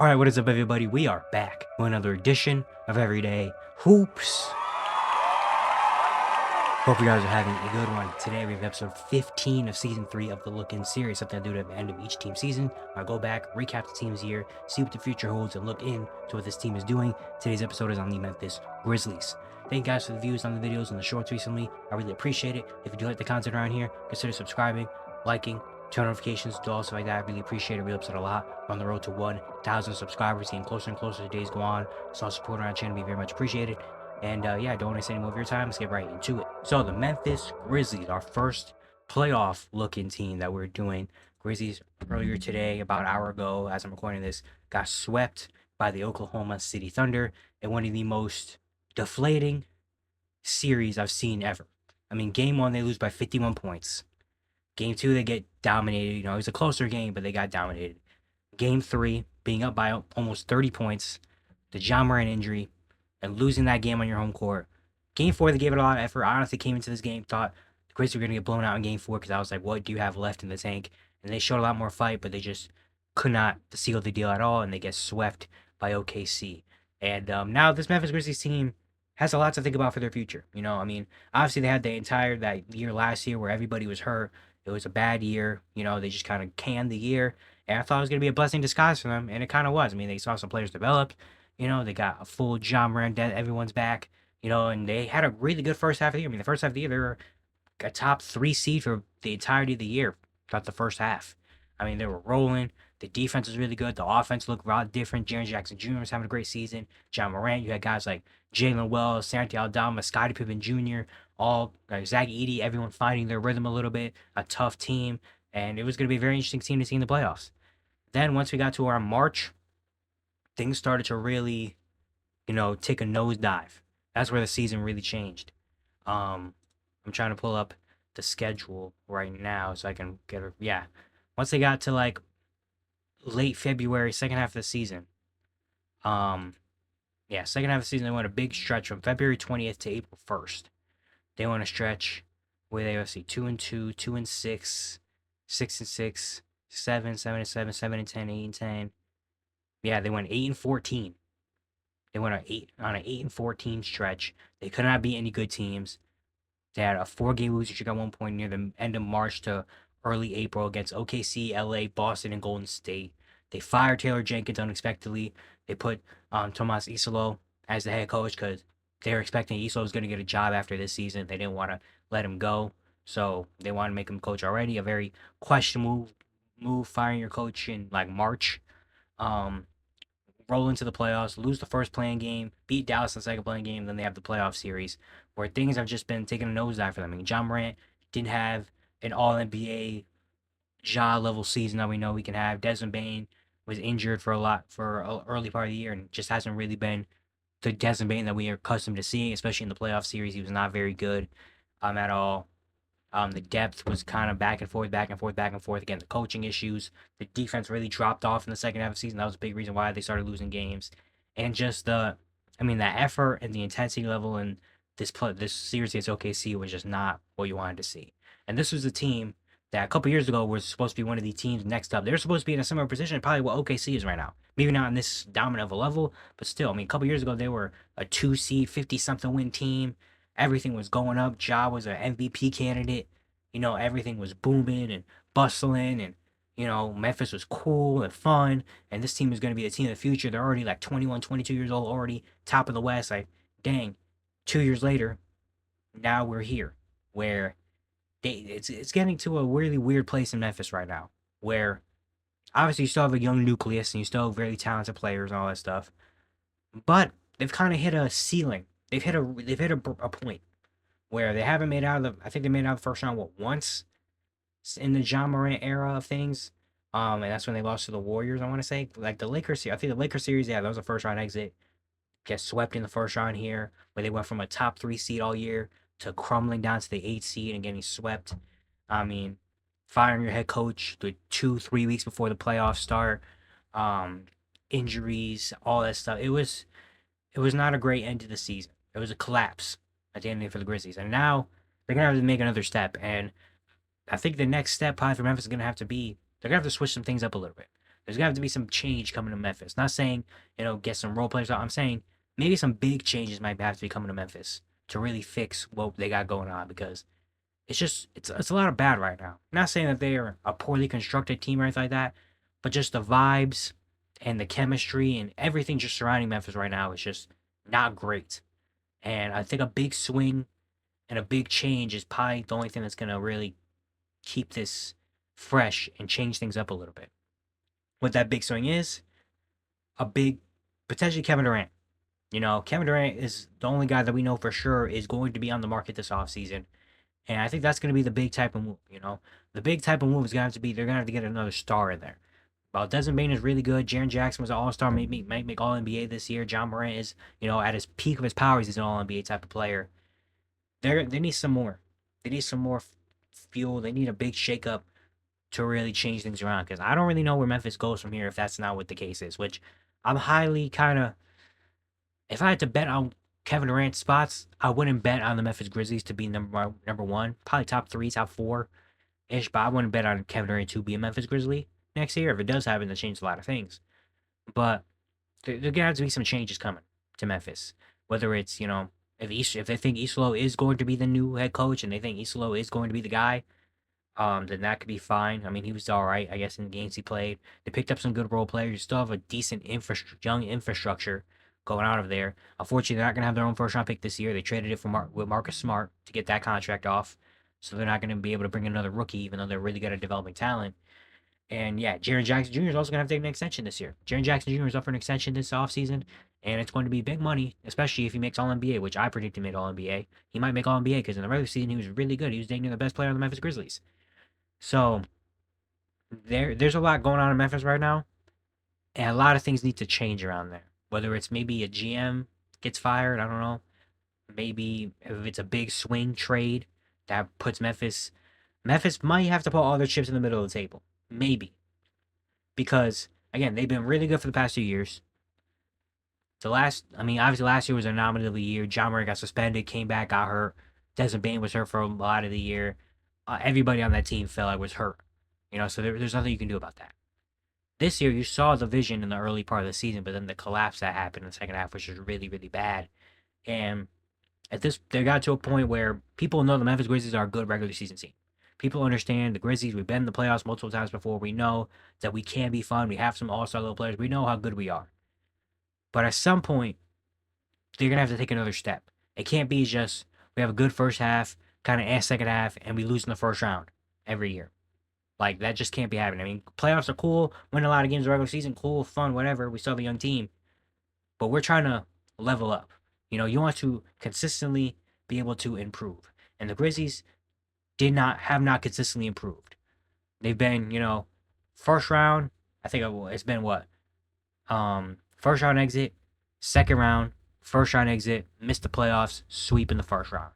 Alright, what is up, everybody? We are back with another edition of Everyday Hoops. Hope you guys are having a good one. Today we have episode 15 of season 3 of the Look-In series, something I do at the end of each team season. I go back, recap the team's year, see what the future holds, and look in to what this team is doing. Today's episode is on the Memphis Grizzlies. Thank you guys for the views on the videos and the shorts recently. I really appreciate it. If you do like the content around here, consider subscribing, liking, turn notifications, do all stuff like that. I really appreciate it. Really upset a lot. We're on the road to 1,000 subscribers, getting closer and closer as days go on. So all support on our channel be very much appreciated. And yeah, don't waste any more of your time. Let's get right into it. So the Memphis Grizzlies, our first playoff looking team that we're doing. Grizzlies earlier today, about an hour ago, as I'm recording this, got swept by the Oklahoma City Thunder in one of the most deflating series I've seen ever. I mean, game 1, they lose by 51 points. Game 2, they get dominated. You know, it was a closer game, but they got dominated. Game 3, being up by almost 30 points, the Ja Morant injury, and losing that game on your home court. Game 4, they gave it a lot of effort. I honestly came into this game, thought the Grizzlies were going to get blown out in Game 4 because I was like, what do you have left in the tank? And they showed a lot more fight, but they just could not seal the deal at all, and they get swept by OKC. And now this Memphis Grizzlies team has a lot to think about for their future. You know, I mean, obviously they had that year last year where everybody was hurt. It was a bad year. You know, they just kind of canned the year. And I thought it was going to be a blessing in disguise for them, and it kind of was. I mean, they saw some players develop. You know, they got a full Ja Morant, everyone's back. You know, and they had a really good first half of the year. I mean, the first half of the year, they were a top 3 seed for the entirety of the year throughout the first half. I mean, they were rolling. The defense was really good. The offense looked a lot different. Jaren Jackson Jr. was having a great season. Ja Morant, you had guys like Jalen Wells, Santi Aldama, Scottie Pippen Jr., all like Zach Edey, everyone finding their rhythm a little bit. A tough team. And it was going to be a very interesting team to see in the playoffs. Then once we got to around March, things started to really, take a nosedive. That's where the season really changed. I'm trying to pull up the schedule right now so I can get a, yeah. Once they got to like late February, second half of the season, second half of the season, they went a big stretch from February 20th to April 1st. They went a stretch where they, let's see, 2-2, 2-6, 6-6, 7-7, 7-10, 8-10. Yeah, they went 8-14. They went on an 8-14 stretch. They could not beat any good teams. They had a 4-game losing streak at one point near the end of March to early April against OKC, LA, Boston, and Golden State. They fired Taylor Jenkins unexpectedly. They put Tomas Isolo as the head coach because they were expecting Isolo was going to get a job after this season. They didn't want to let him go, so they wanted to make him coach already. A very questionable move, firing your coach in like March. Roll into the playoffs, lose the first playing game, beat Dallas in the second playing game, then they have the playoff series where things have just been taking a nosedive for them. I mean, Ja Morant didn't have an All-NBA Ja level season that we know he can have. Desmond Bane was injured for an early part of the year and just hasn't really been the Desmond Bane that we are accustomed to seeing, especially in the playoff series. He was not very good at all. The depth was kind of back and forth, back and forth, back and forth. Again, the coaching issues. The defense really dropped off in the second half of the season. That was a big reason why they started losing games. And just the effort and the intensity level in this series against OKC was just not what you wanted to see. And this was a team that a couple years ago was supposed to be one of the teams next up. They're supposed to be in a similar position, probably what OKC is right now. Maybe not on this dominant of a level, but still. I mean, a couple years ago, they were a 2 seed, 50-something win team. Everything was going up. Ja was an MVP candidate. You know, everything was booming and bustling, and, Memphis was cool and fun. And this team is going to be the team of the future. They're already like 21, 22 years old, already top of the West. Like, dang, 2 years later, now we're here where it's getting to a really weird place in Memphis right now where obviously you still have a young nucleus and you still have very talented players and all that stuff. But they've kind of hit a ceiling. They've hit a point where they haven't made out of I think they made out of the first round once in the Ja Morant era of things. And that's when they lost to the Warriors, I want to say. Like the Lakers series, I think the Lakers series, yeah, that was a first round exit. Get swept in the first round here, where they went from a top 3 seed all year to crumbling down to the 8 seed and getting swept. I mean, firing your head coach the 2-3 weeks before the playoffs start, injuries, all that stuff. It was not a great end to the season. It was a collapse at the end of it for the Grizzlies. And now they're going to have to make another step. And I think the next step probably for Memphis is going to have to be, they're going to have to switch some things up a little bit. There's gonna have to be some change coming to Memphis. Not saying, get some role players out. I'm saying maybe some big changes might have to be coming to Memphis to really fix what they got going on, because it's a lot of bad right now. Not saying that they are a poorly constructed team or anything like that, but just the vibes and the chemistry and everything just surrounding Memphis right now is just not great. And I think a big swing and a big change is probably the only thing that's gonna really keep this fresh and change things up a little bit. What that big swing is, a big potentially Kevin Durant. Kevin Durant is the only guy that we know for sure is going to be on the market this offseason. And I think that's going to be the big type of move. The big type of move is going to have to be, they're going to have to get another star in there. While Desmond Bain is really good, Jaren Jackson was an all-star, might make All-NBA this year. John Morant is, at his peak of his powers, he's an All-NBA type of player. They need some more. They need some more fuel. They need a big shakeup to really change things around, because I don't really know where Memphis goes from here if that's not what the case is, which I'm highly kind of, if I had to bet on Kevin Durant spots, I wouldn't bet on the Memphis Grizzlies to be number one, probably top 3, top 4-ish, but I wouldn't bet on Kevin Durant to be a Memphis Grizzly next year. If it does happen, to change a lot of things. But there's going to have to be some changes coming to Memphis. Whether it's, if they think Isolo is going to be the new head coach and they think Isolo is going to be the guy, then that could be fine. I mean, he was all right, I guess, in the games he played. They picked up some good role players. You still have a decent young infrastructure going out of there. Unfortunately, they're not going to have their own first-round pick this year. They traded it for with Marcus Smart to get that contract off. So they're not going to be able to bring another rookie, even though they're really good at developing talent. And yeah, Jaren Jackson Jr. is also going to have to take an extension this year. Jaren Jackson Jr. is up for an extension this offseason, and it's going to be big money, especially if he makes All-NBA, which I predict he made All-NBA. He might make All-NBA because in the regular season, he was really good. He was dating the best player on the Memphis Grizzlies. So there's a lot going on in Memphis right now, and a lot of things need to change around there. Whether it's maybe a GM gets fired, I don't know. Maybe if it's a big swing trade that puts Memphis might have to put all their chips in the middle of the table. Maybe. Because, again, they've been really good for the past 2 years. Obviously last year was an anomaly of the year. John Morant got suspended, came back, got hurt. Desmond Bain was hurt for a lot of the year. Everybody on that team felt like was hurt. So there's nothing you can do about that. This year, you saw the vision in the early part of the season, but then the collapse that happened in the second half, which was really, really bad. And they got to a point where people know the Memphis Grizzlies are a good regular season team. People understand the Grizzlies. We've been in the playoffs multiple times before. We know that we can be fun. We have some all-star level players. We know how good we are. But at some point, they're going to have to take another step. It can't be just we have a good first half, kind of ass second half, and we lose in the first round every year. Like, that just can't be happening. I mean, playoffs are cool. Win a lot of games in the regular season, cool, fun, whatever. We still have a young team. But we're trying to level up. You want to consistently be able to improve. And the Grizzlies have not consistently improved. They've been, first round, I think it's been what? First round exit, second round, first round exit, missed the playoffs, sweep in the first round.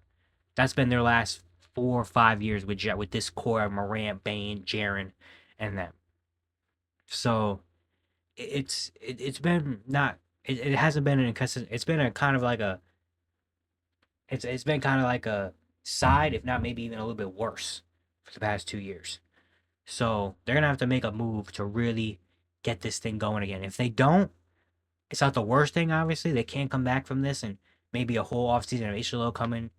That's been their last 4 or 5 years with this core of Morant, Bain, Jaren, and them. So it's been not it hasn't been an inconsistent. It's been it's been kind of like a side, if not maybe even a little bit worse for the past 2 years. So they're gonna have to make a move to really get this thing going again. If they don't, it's not the worst thing. Obviously, they can't come back from this, and maybe a whole offseason of Ishalo coming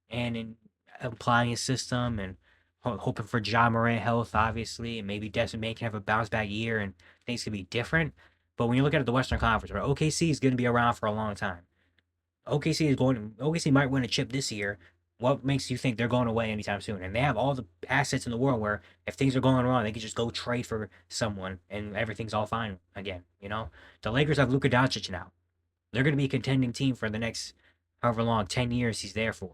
and applying his system and hoping for John Morant health, obviously, and maybe Desmond Bain can have a bounce back year and things can be different. But when you look at the Western Conference, right, OKC is going to be around for a long time. OKC might win a chip this year. What makes you think they're going away anytime soon? And they have all the assets in the world where if things are going wrong, they can just go trade for someone and everything's all fine again. The Lakers have Luka Doncic now. They're going to be a contending team for the next however long, 10 years he's there for.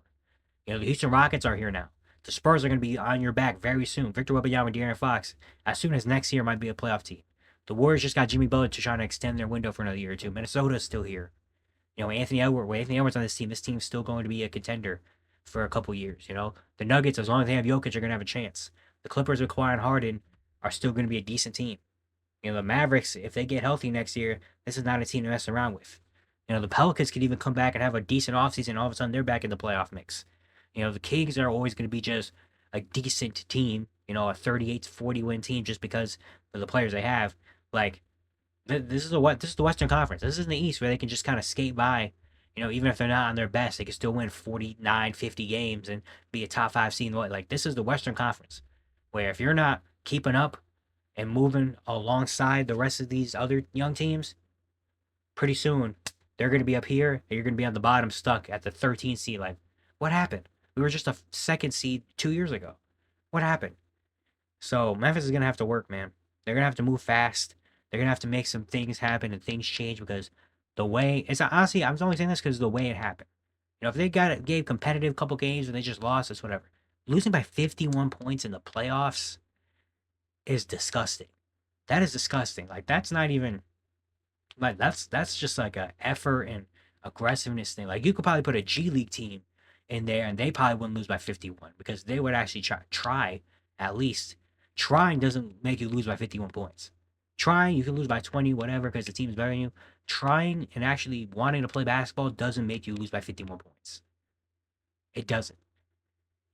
The Houston Rockets are here now. The Spurs are going to be on your back very soon. Victor Wembanyama and De'Aaron Fox, as soon as next year, might be a playoff team. The Warriors just got Jimmy Butler to try to extend their window for another year or two. Minnesota's still here. Anthony Edwards on this team's still going to be a contender for a couple years. The Nuggets, as long as they have Jokic, are going to have a chance. The Clippers with Kawhi and Harden are still going to be a decent team. The Mavericks, if they get healthy next year, this is not a team to mess around with. The Pelicans could even come back and have a decent offseason, and all of a sudden they're back in the playoff mix. The Kings are always going to be just a decent team, a 38 to 40 win team just because of the players they have. Like this is the Western Conference. This isn't the East where they can just kind of skate by. Even if they're not on their best, they can still win 49, 50 games and be a top 5 seed. Like this is the Western Conference, where if you're not keeping up and moving alongside the rest of these other young teams, pretty soon they're going to be up here and you're going to be on the bottom stuck at the 13th seed. Like, what happened? We were just a second seed 2 years ago. What happened? So Memphis is going to have to work, man. They're going to have to move fast. They're going to have to make some things happen and things change because the way it's honestly, I'm only saying this because the way it happened. If they gave competitive couple games and they just lost, it's whatever. Losing by 51 points in the playoffs is disgusting. That is disgusting. Like that's not even like that's just like a effort and aggressiveness thing. Like you could probably put a G League team in there and they probably wouldn't lose by 51 because they would actually try at least. Trying doesn't make you lose by 51 points. Trying, you can lose by 20, whatever, because the team's better than you. Trying and actually wanting to play basketball doesn't make you lose by 51 points. It doesn't.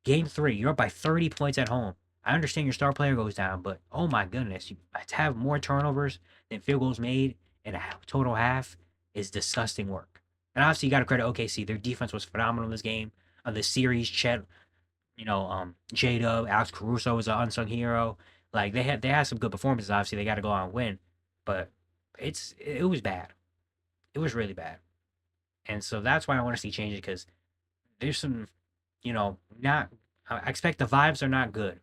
Game 3, you're up by 30 points at home. I understand your star player goes down, but oh my goodness, you have more turnovers than field goals made in a total half is disgusting work. And obviously, you got to credit OKC. Their defense was phenomenal in this game. On this series, Chet, J-Dub, Alex Caruso was an unsung hero. Like they had some good performances. Obviously, they got to go out and win, but it was bad. It was really bad, and so that's why I want to see changes because there's some, not. I expect the vibes are not good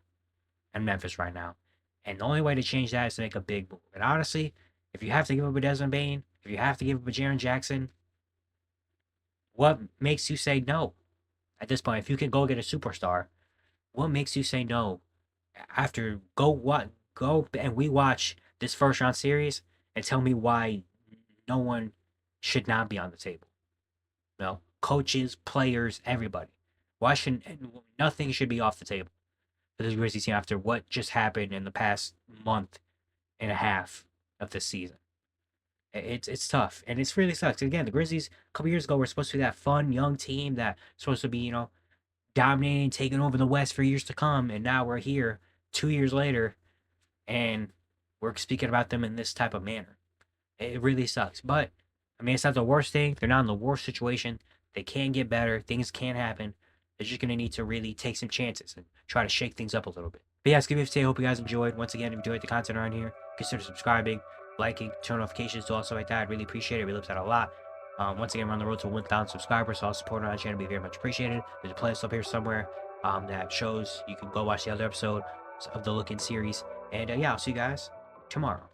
in Memphis right now, and the only way to change that is to make a big move. And honestly, if you have to give up a Desmond Bane, if you have to give up a Jaren Jackson, what makes you say no? At this point, if you can go get a superstar, what makes you say no? After go and we watch this first round series and tell me why no one should not be on the table. Coaches, players, everybody. Why shouldn't nothing should be off the table for this Grizzlies team after what just happened in the past month and a half of this season? It's tough and it's really sucks. Again, the Grizzlies a couple years ago were supposed to be that fun young team that supposed to be dominating, taking over the West for years to come, and now we're here 2 years later, and we're speaking about them in this type of manner. It really sucks, but I mean, it's not the worst thing. They're not in the worst situation. They can get better. Things can happen. They're just gonna need to really take some chances and try to shake things up a little bit. But yeah, it's gonna be today. Hope you guys enjoyed. Once again, if you enjoyed the content around here, consider subscribing, liking, turn notifications to also like that. I'd really appreciate it. It really helps out a lot. Once again, we're on the road to 1,000 subscribers, so all support on our channel would be very much appreciated. There's a playlist up here somewhere that shows you can go watch the other episode of the Look In series. And yeah, I'll see you guys tomorrow.